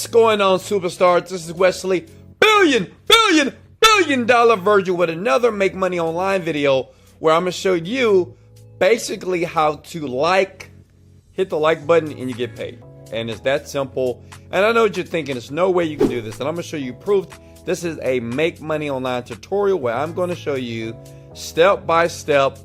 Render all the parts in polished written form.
What's going on, superstars? This is Wesley, billion dollar Virgil with another Make Money Online video where I'm going to show you basically how to hit the like button and you get paid. And it's that simple. And I know what you're thinking, there's no way you can do this. And I'm going to show you proof. This is a Make Money Online tutorial where I'm going to show you step by step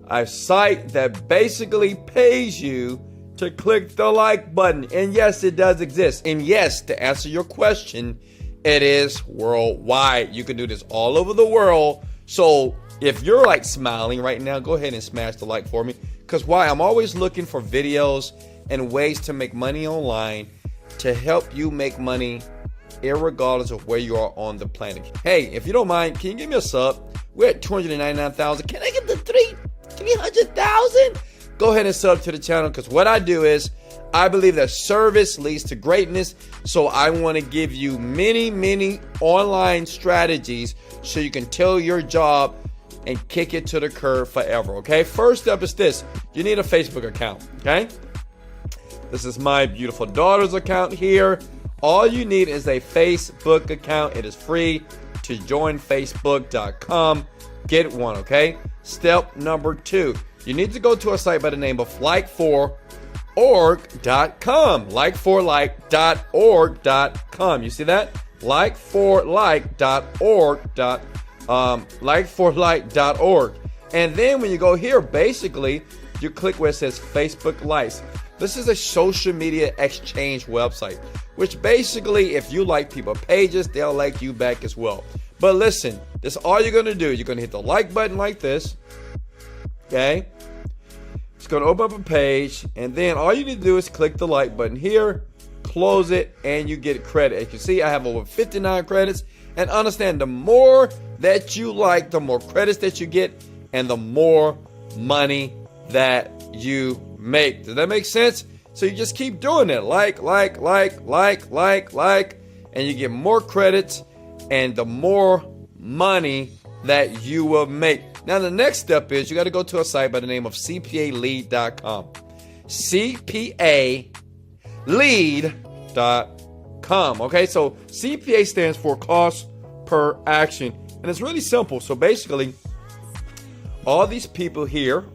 a site that basically pays you to click the like button. And yes, it does exist. And yes, to answer your question, it is worldwide. You can do this all over the world. So if you're like smiling right now, go ahead and smash the like for me. Because why? I'm always looking for videos and ways to make money online to help you make money irregardless of where you are on the planet. Hey, if you don't mind, can you give me a sub? We're at 299,000. Can I get the 300,000? Go ahead and sub to the channel, because what I do is I believe that service leads to greatness. So I want to give you many online strategies so you can tell your job and kick it to the curb forever. Okay, first step is this: you need a Facebook account. Okay, this is my beautiful daughter's account here. All you need is a Facebook account. It is free to join. Facebook.com. Get one. Okay, step number 2, you need to go to a site by the name of like4like.com. Like4like.org.com. You see that? Like4like.org. And then when you go here, basically, you click where it says Facebook Likes. This is a social media exchange website, which basically, if you like people's pages, they'll like you back as well. But listen, this is all you're going to do. You're going to hit the like button like this. Okay? It's going to open up a page, and then all you need to do is click the like button here, close it, and you get credit. As you can see, I have over 59 credits. And understand, the more that you like, the more credits that you get, and the more money that you make. Does that make sense? So you just keep doing it. Like, and you get more credits and the more money that you will make. Now, the next step is you got to go to a site by the name of CPAlead.com. CPAlead.com. Okay, so CPA stands for cost per action. And it's really simple. So basically, all these people here,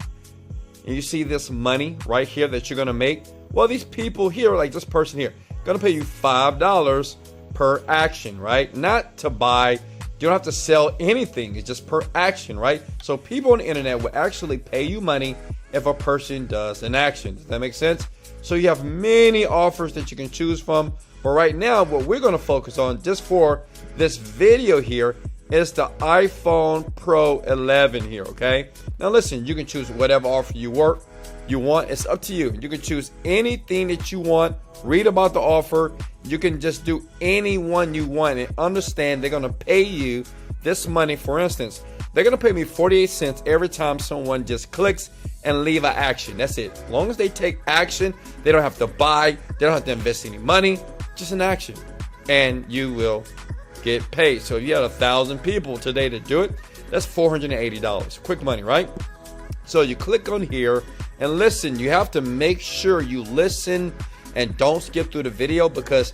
and you see this money right here that you're going to make. Well, these people here, like this person here, going to pay you $5 per action, right? Not to buy. You don't have to sell anything. It's just per action, right? So people on the internet will actually pay you money if a person does an action. Does that make sense? So you have many offers that you can choose from. But right now, what we're going to focus on just for this video here is the iPhone Pro 11 here, okay? Now listen, you can choose whatever offer you want. It's up to you. You can choose anything that you want. Read about the offer. You can just do any one you want, and understand they're going to pay you this money. For instance, they're going to pay me 48 cents every time someone just clicks and leave an action. That's it. As long as they take action, they don't have to buy. They don't have to invest any money. Just an action, and you will get paid. So if you had 1,000 people today to do it, that's $480. Quick money, right? So you click on here and listen. You have to make sure you listen and don't skip through the video, because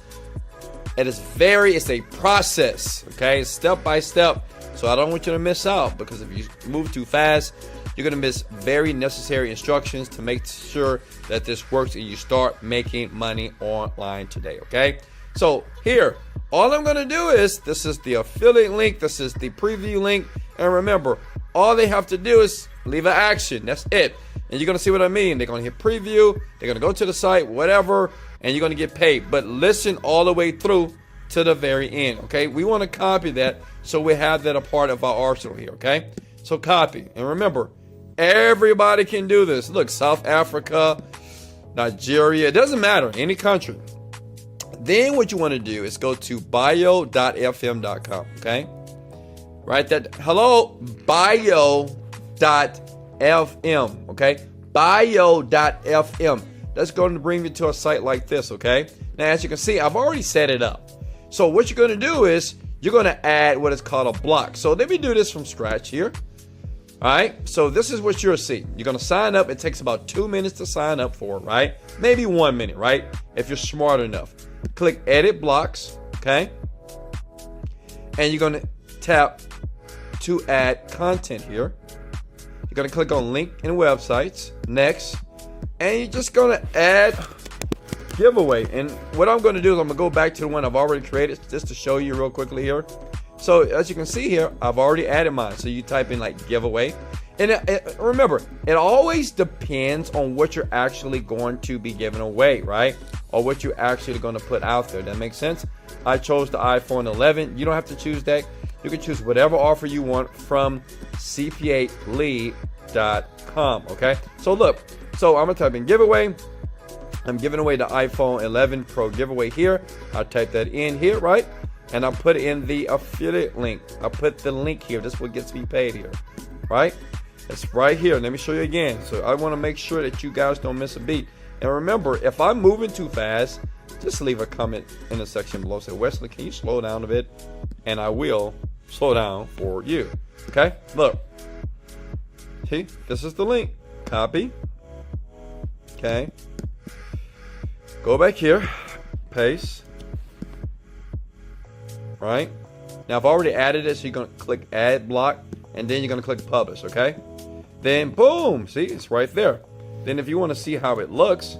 it's a process, okay? Step by step. So I don't want you to miss out, because if you move too fast, you're going to miss very necessary instructions to make sure that this works and you start making money online today, okay? So here, all I'm going to do is, this is the affiliate link, this is the preview link, and remember, all they have to do is leave an action. That's it. And you're going to see what I mean. They're going to hit preview, they're going to go to the site, whatever, and you're going to get paid. But listen all the way through to the very end, okay? We want to copy that so we have that a part of our arsenal here, okay? So copy. And remember, everybody can do this. Look, South Africa, Nigeria, it doesn't matter, any country. Then what you want to do is go to bio.fm.com, okay? Right, bio.fm, okay? Bio.fm. That's going to bring you to a site like this, okay? Now, as you can see, I've already set it up. So what you're going to do is you're going to add what is called a block. So let me do this from scratch here. All right, so this is what you'll see. You're going to sign up. It takes about 2 minutes to sign up for, right? Maybe 1 minute, right? If you're smart enough. click edit blocks, okay? And you're going to tap to add content here. You're going to click on link and websites, next, and you're just going to add giveaway. And what I'm going to do is I'm going to go back to the one I've already created just to show you real quickly here. So as you can see here, I've already added mine. So you type in like giveaway. And remember, it always depends on what you're actually going to be giving away, right? Or what you're actually going to put out there. That makes sense? I chose the iPhone 11. You don't have to choose that. You can choose whatever offer you want from cpalead.com, okay? So look, so I'm going to type in giveaway. I'm giving away the iPhone 11 Pro giveaway here. I'll type that in here, right? And I'll put in the affiliate link. I'll put the link here. This is what gets me paid here, right? It's right here. Let me show you again. So I want to make sure that you guys don't miss a beat. And remember, if I'm moving too fast, just leave a comment in the section below. Say, Wesley, can you slow down a bit? And I will slow down for you. Okay? Look. See, this is the link. Copy. Okay. Go back here. Paste. Right? Now, I've already added it, so you're going to click add block, and then you're going to click publish, okay? Then, boom, see, it's right there. Then if you want to see how it looks,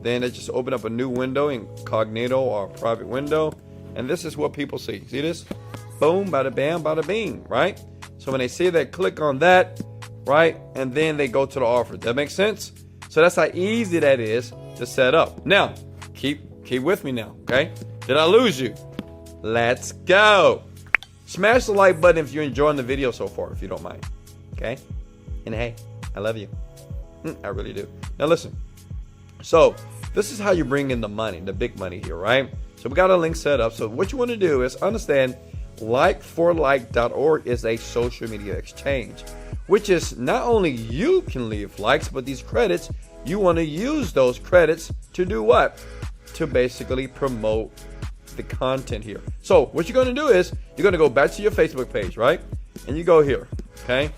then it just open up a new window, incognito or a private window, and this is what people see. See this? Boom, bada bam, bada bing, right? So when they see that, click on that, right? And then they go to the offer. That makes sense? So that's how easy that is to set up. Now, keep with me now, okay? Did I lose you? Let's go. Smash the like button if you're enjoying the video so far, if you don't mind. Okay? And hey, I love you. I really do. Now listen. So this is how you bring in the money, the big money here, right? So we got a link set up. So what you want to do is understand like4like.org is a social media exchange, which is not only you can leave likes, but these credits, you want to use those credits to do what? To basically promote the content here. So what you're going to do is you're going to go back to your Facebook page, right? And you go here, okay?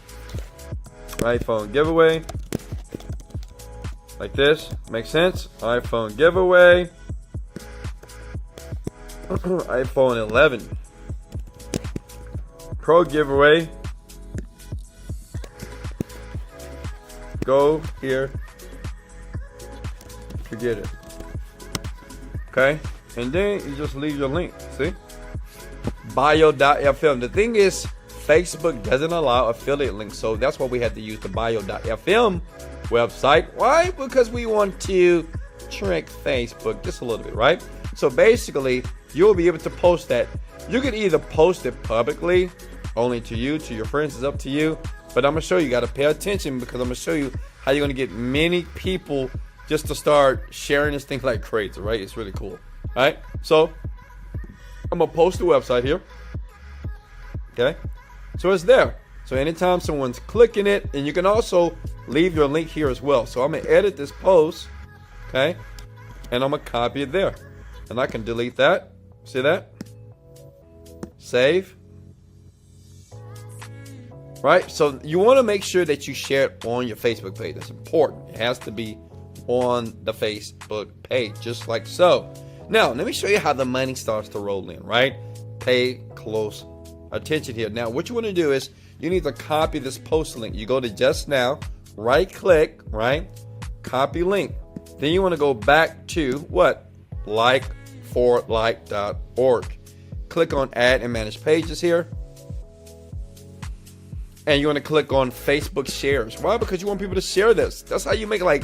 iPhone giveaway. Like this. Makes sense? iPhone giveaway. iPhone 11 Pro giveaway. Go here. Forget it. Okay? And then you just leave your link. See? Bio.fm. The thing is, Facebook doesn't allow affiliate links, so that's why we had to use the Bio.fm website. Why? Because we want to trick Facebook just a little bit, right? So basically, you'll be able to post that. You can either post it publicly, only to you, to your friends, it's up to you. But I'm going to show you, got to pay attention, because I'm going to show you how you're going to get many people just to start sharing this thing like crazy, right? It's really cool. All right, so I'm going to post the website here. Okay, so it's there. So anytime someone's clicking it, and you can also leave your link here as well. So I'm going to edit this post, okay, and I'm going to copy it there. And I can delete that. See that? Save. Right, so you want to make sure that you share it on your Facebook page. That's important. It has to be on the Facebook page, just like so. Now, let me show you how the money starts to roll in, right? Pay close attention here. Now, what you want to do is you need to copy this post link. You go to Just Now, right click, right? Copy link. Then you want to go back to what? Like4like.org. Click on Add and Manage Pages here. And you want to click on Facebook shares. Why? Because you want people to share this. That's how you make like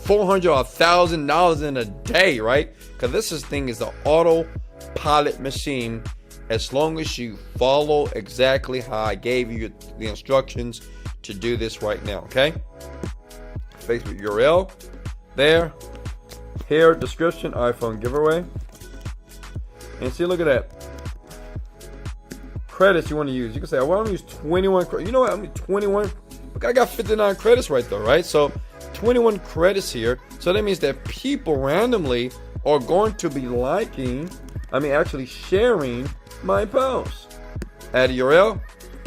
$400 or $1,000 in a day, right? Because this thing is the autopilot machine. As long as you follow exactly how I gave you the instructions to do this right now, okay? Facebook URL there. Here, description, iPhone giveaway. And see, look at that. Credits you want to use. You can say, well, I'm going to use 21 credits. You know what? I'm 21. Look, I got 59 credits right there, right? So 21 credits here. So that means that people randomly are going to be actually sharing my post. Add URL.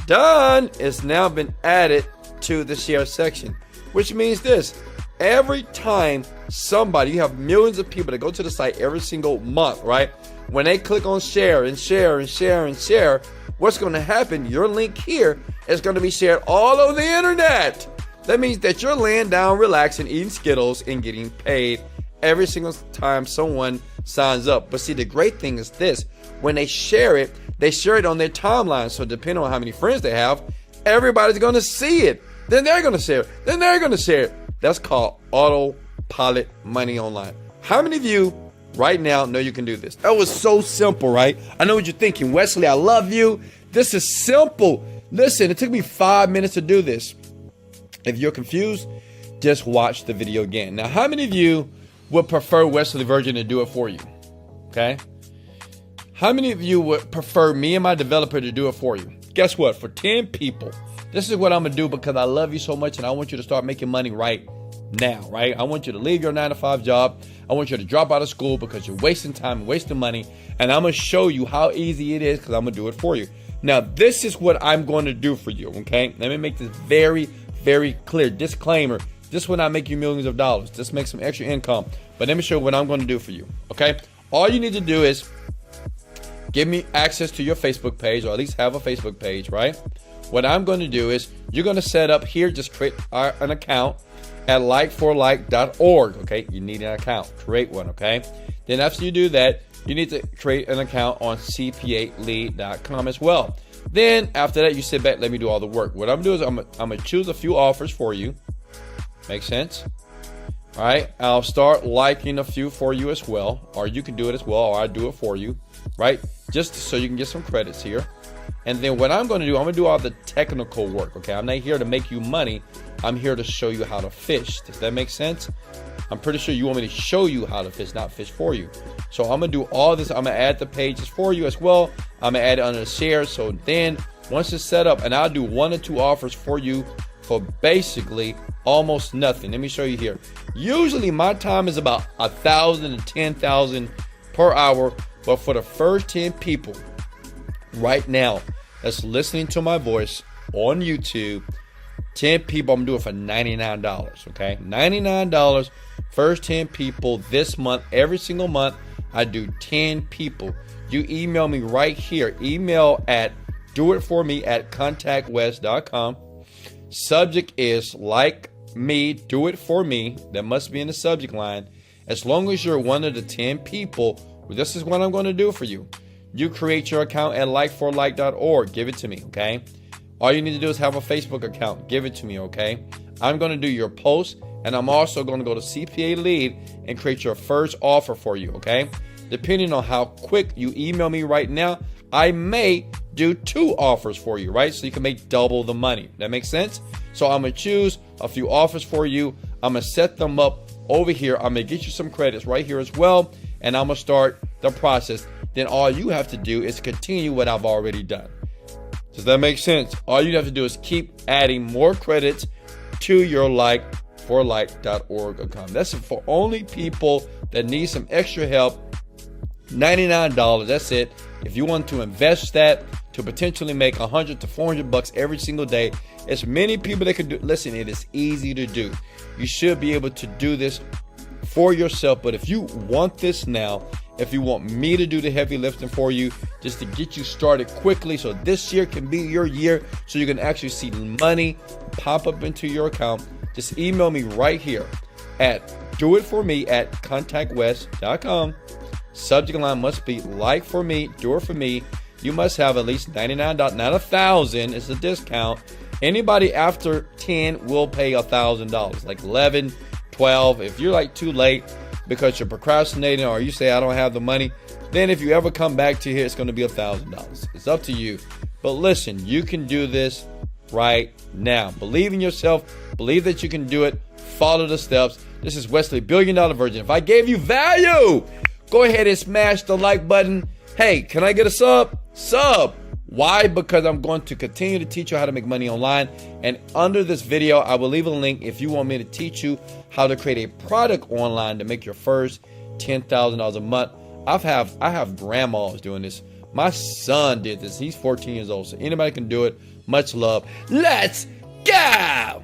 Done. It's now been added to the share section, which means this. Every time somebody, you have millions of people that go to the site every single month, right? When they click on share and share and share and share, what's going to happen? Your link here is going to be shared all over the internet. That means that you're laying down, relaxing, eating Skittles, and getting paid every single time someone signs up. But see, the great thing is this: when they share it on their timeline. So depending on how many friends they have, everybody's going to see it. Then they're going to share it. Then they're going to share it. That's called autopilot money online. How many of you right now know you can do this? That was so simple, right? I know what you're thinking. Wesley, I love you. This is simple. Listen, it took me 5 minutes to do this. If you're confused, just watch the video again. Now, how many of you would prefer Wesley Virgin to do it for you? Okay. How many of you would prefer me and my developer to do it for you? Guess what? For 10 people, this is what I'm going to do because I love you so much and I want you to start making money right now, right? I want you to leave your 9-to-5 job. I want you to drop out of school because you're wasting time and wasting money. And I'm going to show you how easy it is because I'm going to do it for you. Now, this is what I'm going to do for you, okay? Let me make this very, very clear. Disclaimer. This will not make you millions of dollars. This makes some extra income. But let me show you what I'm going to do for you, okay? All you need to do is give me access to your Facebook page, or at least have a Facebook page, right? What I'm going to do is you're going to set up here, just create an account at like4like.org, okay? You need an account. Create one, okay? Then after you do that, you need to create an account on cpalead.com as well. Then after that, you sit back, let me do all the work. What I'm doing is I'm going to choose a few offers for you. Make sense? All right. I'll start liking a few for you as well, or you can do it as well, or I'll do it for you, right? Just so you can get some credits here. And then what I'm going to do, I'm going to do all the technical work, okay? I'm not here to make you money. I'm here to show you how to fish. Does that make sense? I'm pretty sure you want me to show you how to fish, not fish for you. So I'm going to do all this. I'm going to add the pages for you as well. I'm going to add it under the share. So then once it's set up, and I'll do 1 or 2 offers for you for basically almost nothing. Let me show you here. Usually my time is about 1,000 to 10,000 per hour. But for the first 10 people right now that's listening to my voice on YouTube, 10 people, I'm doing for $99, okay? $99, first 10 people this month. Every single month, I do 10 people. You email me right here. Email at doitforme@contactwest.com. Subject is like me, do it for me. That must be in the subject line. As long as you're one of the 10 people, this is what I'm going to do for you. You create your account at like4like.org. Give it to me, okay? All you need to do is have a Facebook account. Give it to me, okay? I'm going to do your post, and I'm also going to go to CPA Lead and create your first offer for you, okay? Depending on how quick you email me right now, I may do 2 offers for you, right? So you can make double the money. That makes sense? So I'm going to choose a few offers for you. I'm going to set them up over here. I'm going to get you some credits right here as well, and I'm going to start the process. Then all you have to do is continue what I've already done. Does that make sense? All you have to do is keep adding more credits to your like4like.org account. That's for only people that need some extra help. $99, that's it. If you want to invest that to potentially make $100 to $400 every single day, as many people that can do. Listen, it is easy to do. You should be able to do this for yourself. But if you want this now, if you want me to do the heavy lifting for you, just to get you started quickly, so this year can be your year, so you can actually see money pop up into your account, just email me right here at doitforme@contactwest.com. Subject line must be like for me, do it for me. You must have at least $99, not $1,000. It's a discount. Anybody after 10 will pay $1,000, like 11, 12. If you're like too late because you're procrastinating or you say I don't have the money, then if you ever come back to here, it's going to be $1,000. It's up to you. But listen, you can do this right now. Believe in yourself. Believe that you can do it. Follow the steps. This is Wesley, $1 Billion Virgin. If I gave you value, go ahead and smash the like button. Hey, can I get a sub? Sub. Why? Because I'm going to continue to teach you how to make money online. And under this video, I will leave a link if you want me to teach you how to create a product online to make your first $10,000 a month. I have grandmas doing this. My son did this. He's 14 years old. So anybody can do it. Much love. Let's go.